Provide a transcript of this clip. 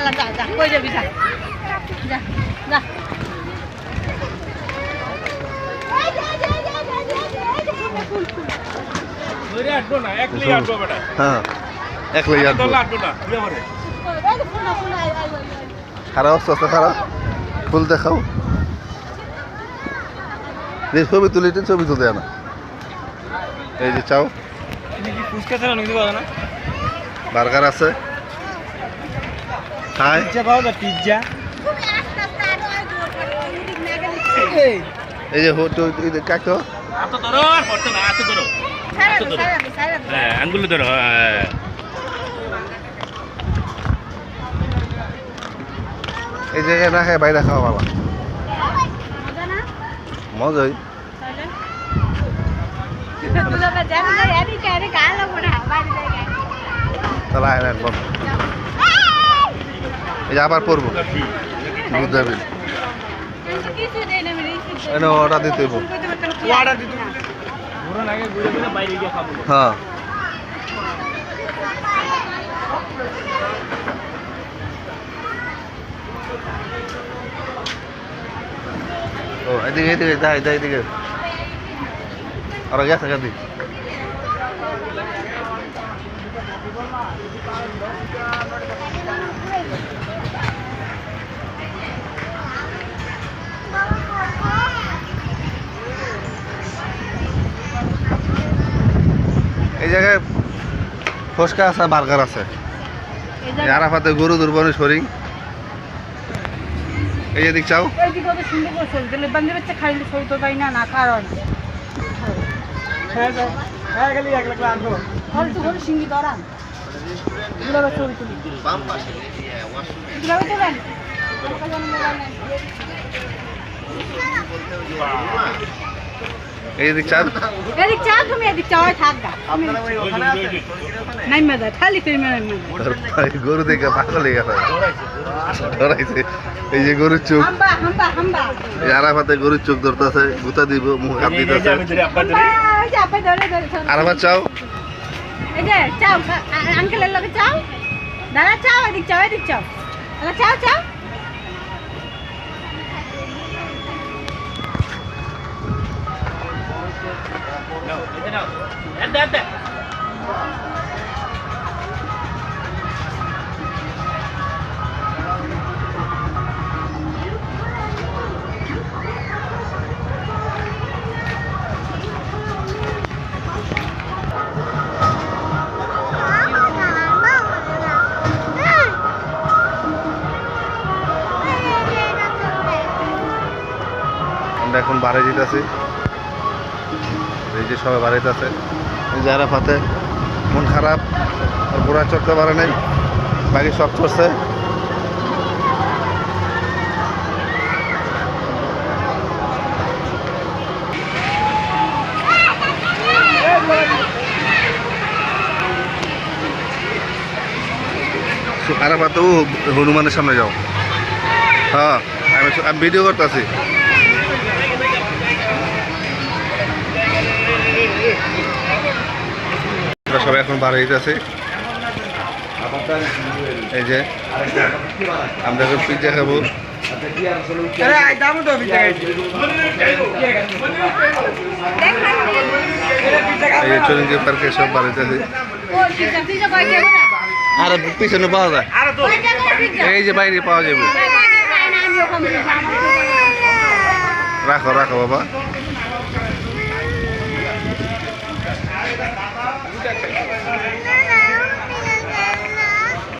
আল্লাহ যা যা কই যাবি যা যা যা হ্যাঁ একলাই আসবো খারাপ অবস্থা খারাপ ফুল দেখাও ছবি তুলি ছবি তুলতে না এই যে চাও বার্গার আছে পিজ্জা এই যে কাকো আঙ্গুল ধরো এই জায়গায় না খায় বাইরে খাওয়া বাবা মজাই তাহলে আয় একবার এই যে আবার পড়বো বুঝতে অর্ডার দিতে হ্যাঁ ও এদিকে এদিকে যাই যাই এদিকে আর গেছে গাদি এই জায়গায় ফুচকা আছে বার্গার আছে আরাফাতে গরু দুর্বনী শরীর এই এদিক চাও এদিক চাও এদিক চাও তুমি এদিক চাও থাক নাই মজা খালি তুই গরু দেখে পাগল হয়ে গেছে ধরাইছে এই যে গরুর চোখ এই আরাফাতে গরুর চোখ ধরতেছে গুতা দিব মুখ হাত দিতেছে আরাফাত চাও এই যে চাও আঙ্কেলের লগে চাও দাদা চাও এদিক চাও দাদা চাও চাও আমরা এখন বাড়ি যেতেছি এই যে সবাই বাড়িতে আছে যারা ফাতে মন খারাপ আর ঘোড়া চড়তে পারে নাই বাকি সব চড়ছে আরাফাতেও হনুমানের সামনে যাও হ্যাঁ আমি ভিডিও করতেছি সবাই এখন বার হয়ে যাচ্ছে এই যে আমরা এখন পিজ্জা খাবো এই যে চরঞ্জি পার্কে সব বার হইতেছে আর পিছনে পাওয়া যায় এই যে বাইরে পাওয়া যাবে রাখো রাখো বাবা